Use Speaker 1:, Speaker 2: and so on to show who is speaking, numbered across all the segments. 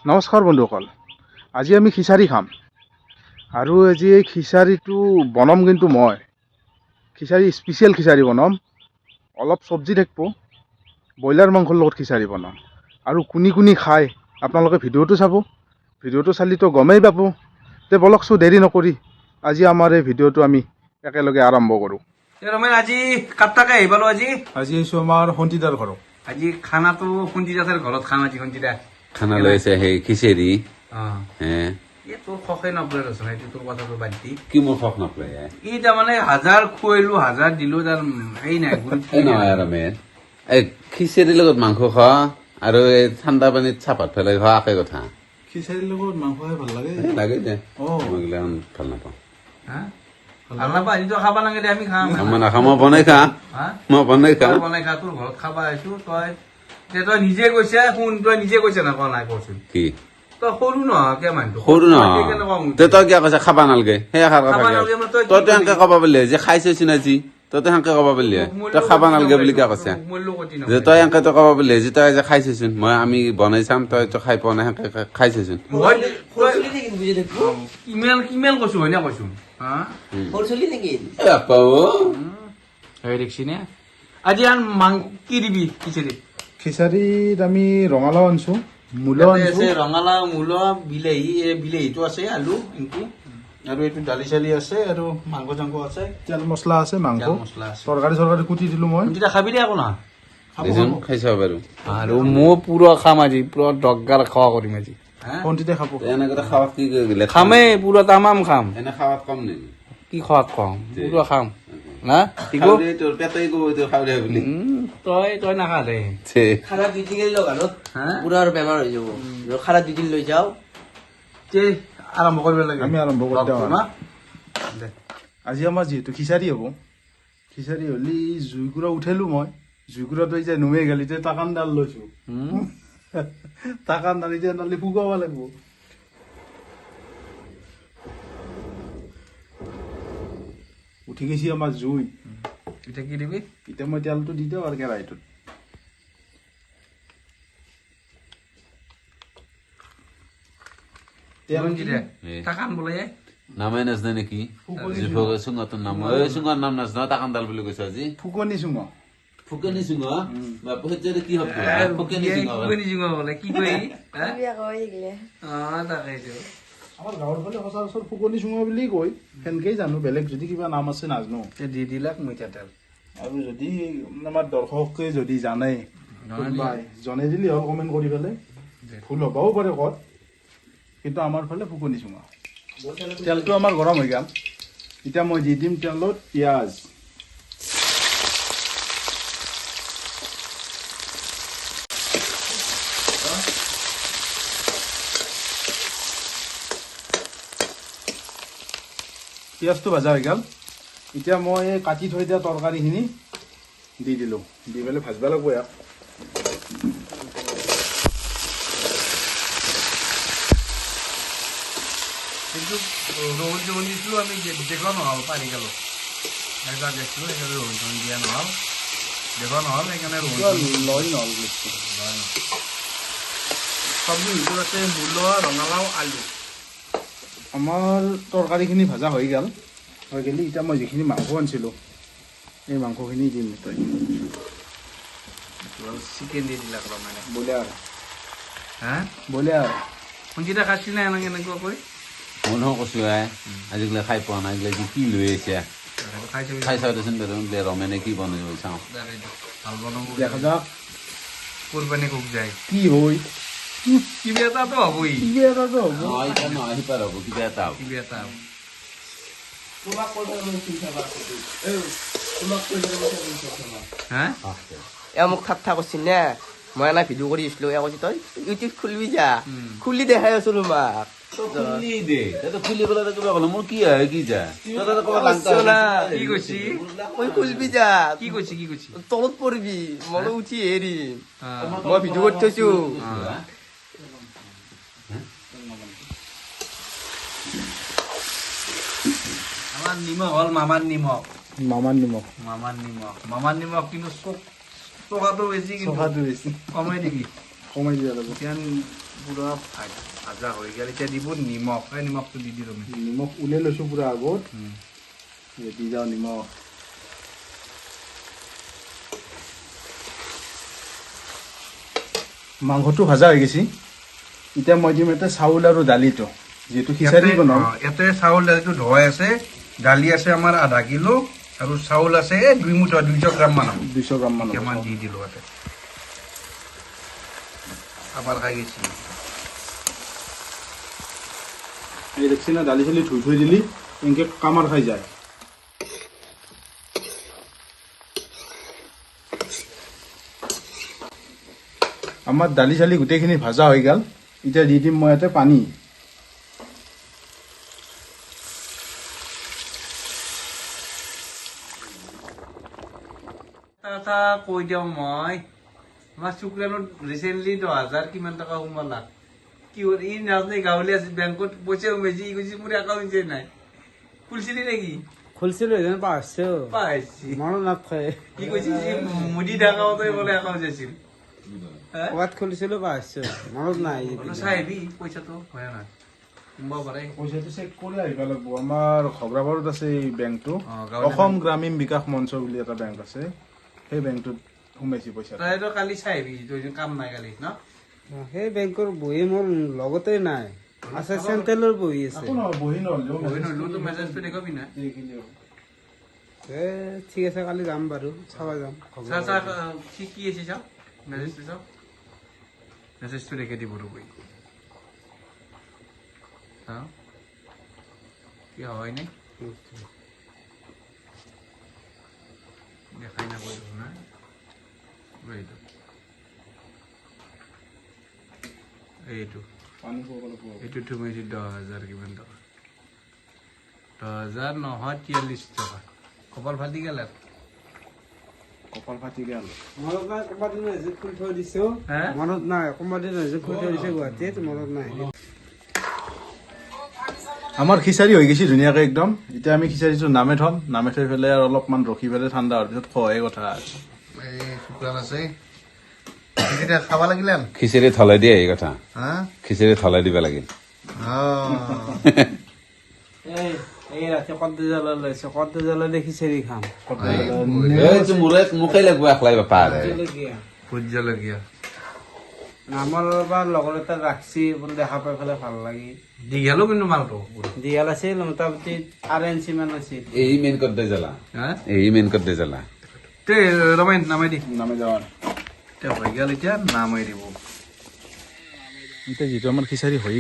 Speaker 1: নমস্কাৰ বন্ধুসকল, আজি আমি খিচাৰি খাম আৰু আজি এই খিচাৰিটো বনাম কিন্তু মই খিচাৰি স্পেচিয়েল খিচাৰি বনাম। অলপ চব্জি থাকিব, ব্ৰইলাৰ মাংসৰ লগত খিচাৰি বনাম আৰু কোনি কোনি খায় আপোনালোকে ভিডিঅ'টো চাব। ভিডিঅ'টো চালিতো গমেই পাব। তে বলকচোন দেৰি নকৰি আজি আমাৰ এই ভিডিঅ'টো আমি একেলগে আৰম্ভ কৰোঁ।
Speaker 2: ৰমেন আজি কাটাকে আহিবালো আজি
Speaker 1: আহিছোঁ আমাৰ সন্তিদাৰ ঘৰত।
Speaker 2: আজি খানাটো সন্তিদাৰ ঘৰত খাম আজি সন্তিদা
Speaker 3: খানা লৈছে সেই খিচেৰি
Speaker 2: তোৰ খখে নপৰে ৰচোন এইটো তোৰ কথাটো বাদ দি
Speaker 3: কি মোৰ খখ নপৰে
Speaker 2: ই তাৰমানে হাজাৰ খুৱাইলো হাজাৰ দিলো তাৰ হেৰি নাই
Speaker 3: নহয় আৰু মেৰ এই খিচেৰিৰ লগত মাংস খোৱা আৰু এই ঠাণ্ডা পানীত চাপাত পেলাই খোৱা একে কথা।
Speaker 1: খিচাৰিৰ লগত মাংস খাই ভাল লাগে
Speaker 3: লাগে দে মই গিলাখন ভাল নাপাওঁ।
Speaker 2: ভাল নাপা আজিতো খাবা লাগে দে আমি খাম
Speaker 3: মই নাখাওঁ, মই বনাই খা মই বনাই খা
Speaker 2: বনাই খা তোৰ ঘৰত খাবা আহিছো তই নিজে কৈছে শুন তই নিজে কৈছে না কোৱা নাই কচোন
Speaker 3: কি
Speaker 2: তই সৰু নহয় কিয় মানুহটো
Speaker 3: সৰু নহয় তই কিয় কৈছা খাবা নালাগে সেই এষাৰ কথা তইতো সেনেকে কব পাৰিলি যে খাইছে না যি তইতো সেনেকে কব পাৰিলি তই খাবা নালাগে বুলি কিয় কৈছা যে তই সেনেকে তই কব পাৰিলি যে তই যে খাইছেচোন মই আমি বনাই চাম তই তো খাই পোৱা নাই সেনেকে খাইছেচোন
Speaker 2: কিমান কৈছো হয় না কৈছো দেখছি নে আজি আন মাংস কি দিবি খিচাৰিত
Speaker 1: খিচাৰিত আমি ৰঙালাও আনিছোঁ, মূলো আনিছোঁ,
Speaker 2: ৰঙালাও মূলো বিলাহীটো আছে আলু এনেকে আৰু এইটো দালি চালি আছে আৰু মাংস চাংস আছে
Speaker 1: তেল মছলা আছে, মাংস
Speaker 2: মছলা আছে
Speaker 1: তৰকাৰী কুটি দিলোঁ মই।
Speaker 2: তেতিয়া খাবি দে আকৌ না
Speaker 3: খাই চাব বাৰু
Speaker 2: আৰু মই পুৰা খাম আজি পুৰা দগাৰ খোৱা কৰিম আজি
Speaker 1: কোনটিতে খাব
Speaker 3: এনেকে খাৱাত কি গেলে
Speaker 2: খামেই পুৰা তামাম খাম
Speaker 3: এনে খাৱাত কম নেকি
Speaker 2: কি খোৱাত কম পুৰা খাম না
Speaker 3: তোৰ পেটাই কব খাও দে বুলি
Speaker 2: তই নাখা দে
Speaker 4: খানা 2 দিন লগালো পুৰা আৰু বেমাৰ হৈ যাব খানা 2 দিন লৈ যাও
Speaker 2: আৰম্ভ কৰিব লাগে
Speaker 1: আমি আৰম্ভ কৰি দিওঁ
Speaker 2: না
Speaker 1: আজি আমাৰ যিহেতু খিচাৰি হ'ব, খিচাৰি হ'লি জুইকুৰা উঠালোঁ মই জুইকুৰাটো যে নুমে গেলি যে টাকানডাল লৈছোঁ টাকানডাল এতিয়া নালি ফুকাব লাগিব। উঠি গৈছি আমাৰ জুই,
Speaker 2: এতিয়া কি দিবি
Speaker 1: এতিয়া মই তেলটো দি দিওঁ আৰু কেৰাহীটোত
Speaker 2: টাকান বোলে
Speaker 3: নামে নাজানে নেকি চুঙাটোৰ নাম চুঙাৰ নাম নাজানো টাকানডাল বুলি কৈছো আজি
Speaker 1: ফুকনি চুঙ
Speaker 3: ফুকনি চুঙ বাপুহঁতে কি হব ফুকনি চুঙ
Speaker 2: বোলে কি কয়
Speaker 1: আমাৰ গাঁৱৰ ফালে সচৰাচৰ ফুকনি চুঙা বুলি কয়, সেনেকেই জানো, বেলেগ যদি কিবা নাম আছে নাজানো।
Speaker 2: দি দিলাক মিঠাতেল
Speaker 1: আৰু যদি আমাৰ দৰ্শকে যদি জানে জনাই দিলে হ'ল কমেণ্ট কৰি পেলাই, ভুল হ'বও পাৰে ক'ত, কিন্তু আমাৰ ফালে ফুকনি চুঙা। তেলটো আমাৰ গৰম হৈ গ'ল, এতিয়া মই দি দিম তেলত পিঁয়াজ, পিঁয়াজটো ভজা হৈ গ'ল। এতিয়া মই এই কাটি থৈ দিয়া তৰকাৰীখিনি দি দিলোঁ, দি পেলাই ভাজিব লাগিব ইয়াক।
Speaker 2: কিন্তু ৰহুন চহুন দিছিলোঁ আমি দেখুৱা নহ'ল পাৰি গ'লোঁ একবাৰ দেখিলোঁ সেইকাৰণে ৰহুন চহুন দিয়া নহ'ল দেখুৱা নহ'ল সেইকাৰণে ৰহুন
Speaker 1: লয় নহ'ল
Speaker 2: চব্জি ভিতৰত আছে মূলো ৰঙালাও আলু।
Speaker 1: আমাৰ তৰকাৰীখিনি ভজা হৈ গ'ল, হৈ গ'লে এতিয়া মই যিখিনি মাংস আনিছিলোঁ এই মাংসখিনি দিম। তই
Speaker 2: চিকেন দি দিলাক মানে
Speaker 1: ব্ৰইলাৰ
Speaker 2: সঞ্চিতা খাইছিল নে এনেকুৱাকৈ
Speaker 3: মনও কৈছো আজিকালি খাই পোৱা নাই এইগিলা কি লৈ আহিছে খাই চাওঁ দেচোন ৰমেনে কি বনাই চাওঁ
Speaker 2: ভাল বনাব
Speaker 1: দেখা যাওক
Speaker 2: কোৰবানী কোক যায়
Speaker 1: কি হয়,
Speaker 2: কিবা এটাতো হ'বই
Speaker 3: আহিপাৰ হ'ব কিবা এটা হ'ব
Speaker 2: কিবা এটা
Speaker 4: মোক ঠাট্টা কৰিছিল নে মই এনে ভিডিঅ' কৰি আছিলো কৈছে তই ইউটিউব খুলিবি যা খুলি দেখাই আছো তোমাক
Speaker 3: খুলি পেলাই কিবা ক'লে মোৰ কি হয় কি যা
Speaker 2: কি কৈছি
Speaker 4: মই খুলবি যা
Speaker 2: কি কৈছি
Speaker 4: তলত পৰিবি মই উঠি এৰিম মই ভিডিঅ' কৰি থৈছো।
Speaker 2: আমাৰ নিমখ হ'ল মামাৰ নিমখ কিন্তু টকাটো বেছি কিন্তু
Speaker 1: চকাটো বেছি
Speaker 2: কমাই দিবি
Speaker 1: কমাই দিয়া যাব।
Speaker 2: পুৰা ভাজা হৈ গ'ল এতিয়া দিব নিমখ এই নিমখটো দি দিলোঁ আমি
Speaker 1: নিমখ উলিয়াই লৈছোঁ পুৰা আগত দি যাওঁ নিমখ মাংসটো ভাজা হৈ গৈছে এতিয়া মই দিম ইয়াতে চাউল আৰু দালিটো যিহেতু খিচাৰি বনাওঁ
Speaker 2: ইয়াতে চাউল দালিটো ধোৱাই আছে দালি আছে আমাৰ আধা কিলো আৰু চাউল আছে 2 মুঠা 200 গ্ৰাম মান
Speaker 1: 200 গ্ৰাম মান
Speaker 2: কেমান দি দিলোঁ ইয়াতে আবার খাই গেছি
Speaker 1: এই দেখছি না দালি চালি ধুই থৈ দিলি এনেকে কামাৰ খাই যায় আমাৰ দালি চালি গোটেইখিনি ভাজা হৈ গ'ল এতিয়া দি দিম মই ইয়াতে পানী
Speaker 2: এটা কৈ দিওঁ মই আমাৰ শুক্ৰাণত ৰিচেণ্টলি 10,000 কিমান টকা সোমালা কি হ'ল ই নাজানে গাঁৱলীয়া আছে বেংকত পইচা সোমাইছে ই কৈছে মোৰ একাউণ্টে নাই খুলিছিলি নেকি
Speaker 5: খুলছিলো এজন পাইছো
Speaker 2: পাইছি
Speaker 5: মনত নাথাকে
Speaker 2: কি কৈছে যে মুদি ডাঙাওতে বোলে একাউণ্ট আছিল
Speaker 5: ক'ৰবাত খুলিছিলো পাইছো মনত নাই
Speaker 2: চাহিবি পইচাটো হয় নাই সোমাব পাৰে
Speaker 1: পইচাটো চেক কৰি আহিব লাগিব আমাৰ খগৰাবাৰত আছে এই বেংকটো
Speaker 2: গাঁৱলীয়া
Speaker 1: অসম গ্ৰামীণ বিকাশ মঞ্চ বুলি এটা বেংক আছে সেই বেংকটোত সোমাইছে পইচা
Speaker 2: তইতো কালি চাহিবি তই কাম নাই কালি ন
Speaker 5: সেই বেংকৰ বহি মোৰ লগতে নাই আছে চেণ্ট্ৰেলৰ বহি আছে
Speaker 1: বহি নহ'লেও
Speaker 2: বহি নহ'লেও মেছেজটো দেখাবি না
Speaker 5: ঠিক আছে কালি যাম বাৰু চাব যাম
Speaker 2: চাহ চাহ কি আছে চাওঁ মেছেজটো চাওঁ মেছেজটো দেখে দিব ৰবি চাওঁ কি হয় নে দেখাই নাপাব না এইটো এইটো
Speaker 1: পানী খুৱাব লাগিব
Speaker 2: এইটোত সোমাইছে 10,000 কিমান টকা 10,000 নহয় 43 টকা কপাল ফাটি গেল
Speaker 1: কপাল ফাটি গ'ল
Speaker 5: মনত নাই কোনোবা দিন এজেণ্ট খুলি থৈ দিছো
Speaker 2: হে?
Speaker 5: মনত নাই কোনোবা দিন এজেণ্ট খুলি থৈ দিছে গুৱাহাটীত মনত নাই
Speaker 1: আমাৰ খিচাৰি হৈ গৈছে ধুনীয়াকৈ একদম এতিয়া আমি খিচাৰিটো নামে থ'ম নামে থৈ পেলাই আৰু অলপমান ৰখি পেলাই ঠাণ্ডা হোৱাৰ পিছত খোৱাহে কথা
Speaker 2: এই শুকান আছে এতিয়া খাব লাগিলে
Speaker 3: খিচিৰি থলাই দিয়ে এই কথা
Speaker 2: হা
Speaker 3: খিচিৰি থলাই দিব লাগিল
Speaker 5: এই ৰাতি কদ্দে জ্বালা লৈছে কদ্দে জ্বালা দি খিচাৰি খাম
Speaker 3: মোকেই লাগিব এখলাই বাপা
Speaker 5: জলকীয়া
Speaker 2: ভোট জলকীয়া
Speaker 5: আমাৰ বা লগৰ এটা ৰাখছি বোলে দেখা পাই পেলাই ভাল লাগি
Speaker 2: দীঘলো কিন্তু মালটো
Speaker 5: দিয়াল আছিল মোটামুটি 8 ইঞ্চি মান আছিল
Speaker 3: এই মেইন কদ্দে জ্বালা
Speaker 2: হা
Speaker 3: এই মেইন কদ্দে জ্বালা
Speaker 2: তে ৰমাই নামাই দি
Speaker 1: নামে যাওঁ
Speaker 2: এতিয়া হৈ গ'ল এতিয়া নামাই দিব
Speaker 1: এতিয়া যিটো আমাৰ খিচাৰি হৈ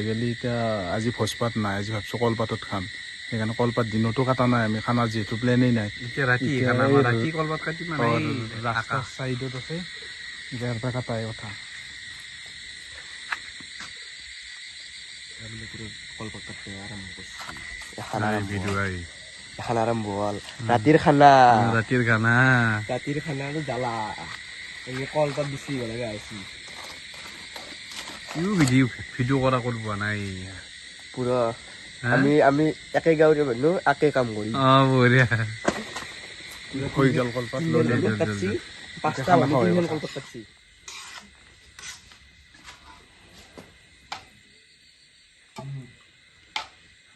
Speaker 1: গ'লে এতিয়া আজি ভোজপাত নাই আজি ভাবছোঁ কলপাতত খাম সেইকাৰণে কলপাত দিনতো কাটা নাই আমি খানা যিহেতু প্লেনেই নাই
Speaker 2: এতিয়া ৰাতি
Speaker 1: এতিয়া
Speaker 2: খানা
Speaker 1: এই
Speaker 2: ৰাতি কলপাত কাটি মানে
Speaker 1: ৰাস্তাৰ চাইডত আছে এতিয়া এটা কাটাই কথা
Speaker 4: খানা আৰম্ভ হ'ল ৰাতিৰ খানা
Speaker 2: ৰাতিৰ খানা
Speaker 4: ৰাতিৰ খানা আৰু জ্বালা এই কলপাত বেছি দিব লগা হৈছে
Speaker 2: ইও ভিডিঅ' কৰা ক'ত পোৱা নাই
Speaker 4: পুৰা আমি একে গাঁৱৰে মানুহ একে কাম কৰি
Speaker 2: বঢ়িয়া
Speaker 1: হৈ গ'ল কলপাত
Speaker 4: কাটছি 5টা মানুহ কিমান কলপাত কাটছি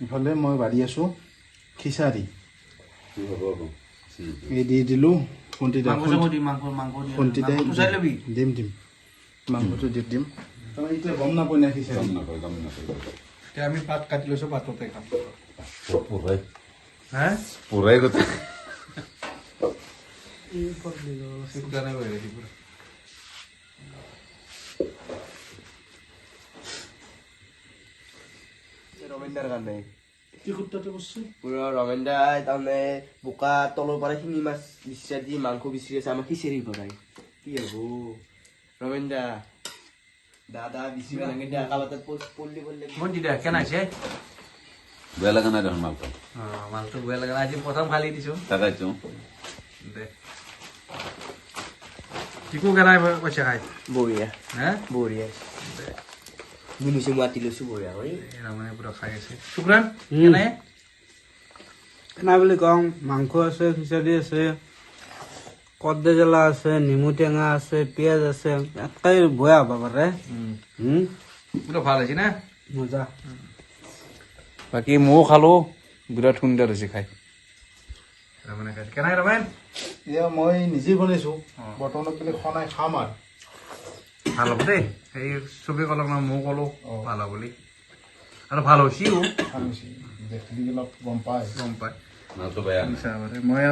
Speaker 1: ইফালে মই বাঢ়ি আছোঁ খিচাৰি এই দি দিলোঁ খুন্তিতে দিম মাংসটো দি দিম এতিয়া গম নাপাই নাই খিচাৰি
Speaker 2: এতিয়া আমি পাত কাটি লৈছোঁ পাততে খাম
Speaker 3: পুৰাই
Speaker 2: হা
Speaker 3: পুৰাই কথা
Speaker 2: শুকানে গৈ আহিছে পুৰা
Speaker 4: ৰমেন্দাৰ কাৰণে
Speaker 1: কি সূত্ৰতে কৰিছোঁ
Speaker 4: পুৰা ৰমেন্দাই তাৰমানে বোকা তলৰ পৰা শিঙি মাছ বিচাৰি দি মাংস বিচাৰি আছে আমাক খিচাৰি ভৰাই কি হ'ব ৰমেন্দা দাদা বেছি নালাগে দিয়া কাবাতাত পল্লি পল্লি
Speaker 2: মই দিদা কেনে আছে
Speaker 3: বেয়া লগা নাই দেখোন মালটো
Speaker 2: মালটো বেয়া লাগে আজি প্ৰথম খালি দিছোঁ
Speaker 3: তাকাইছো
Speaker 2: দে টিকু কেনে কৈছে খাই
Speaker 4: বঢ়িয়া
Speaker 2: হা
Speaker 4: বঢ়িয়া মিনুচি মাতি লৈছোঁ বঢ়িয়া কৰি
Speaker 2: ৰামানে পুৰা খাই আছে শুক্ৰান কেনে
Speaker 5: খানা বুলি কওঁ মাংস আছে খিচাৰি আছে কদ্দে জ্বালা আছে, নেমু টেঙা আছে, পিঁয়াজ আছে, একাই বয়া হবা পাৰে।
Speaker 2: পুৰা ভাল হৈছে না
Speaker 5: মজা।
Speaker 2: বাকী ময়ো খালো বিৰাট সুন্দৰ হৈছে খাই কেনেকৈ ৰমেন
Speaker 1: এয়া মই নিজেই বনাইছোঁ বৰ্তমানত বুলি খনাই খাম আৰু
Speaker 2: ভাল হ'ব দেই সেই চবেই ক'লক ন ময়ো ক'লো ভাল হ'ব বুলি আৰু ভাল হৈছিও
Speaker 1: দেখলি অলপ গম পায়
Speaker 2: গম পাই
Speaker 3: নাটো বেয়া
Speaker 2: মই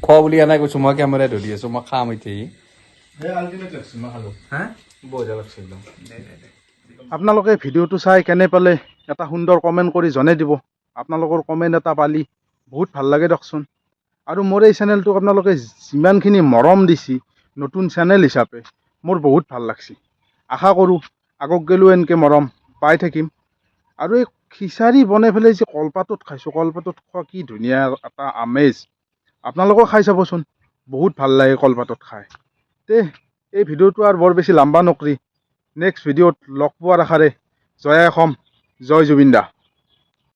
Speaker 2: খোৱা বুলি আনাই কৈছোঁ মই কেমেৰাই ধৰি আছোঁ মই খাম এতিয়া
Speaker 1: সেই আল্টিমেট লাগছে মই খালোঁ
Speaker 2: হা
Speaker 1: বঢ়িয়া লাগছে একদম আপোনালোকে ভিডিঅ'টো চাই কেনে পালে এটা সুন্দৰ কমেণ্ট কৰি জনাই দিব আপোনালোকৰ কমেণ্ট এটা পালি বহুত ভাল লাগে দিয়কচোন আৰু মোৰ এই চেনেলটোক আপোনালোকে যিমানখিনি মৰম দিছি নতুন চেনেল হিচাপে মোৰ বহুত ভাল লাগছে আশা কৰোঁ আগক গেলেও এনেকৈ মৰম পাই থাকিম আৰু এই খিচাৰি বনাই পেলাই যে কলপাতত খাইছোঁ কলপাতত খোৱা কি ধুনীয়া এটা আমেজ আপোনালোকেও খাই চাবচোন বহুত ভাল লাগে কলপাতত খাই তে এই ভিডিঅ'টো আৰু বৰ বেছি লাম্বা নকৰি নেক্সট ভিডিঅ'ত লগ পোৱাৰ আশাৰে জয় অসম জয় জুবিন দা।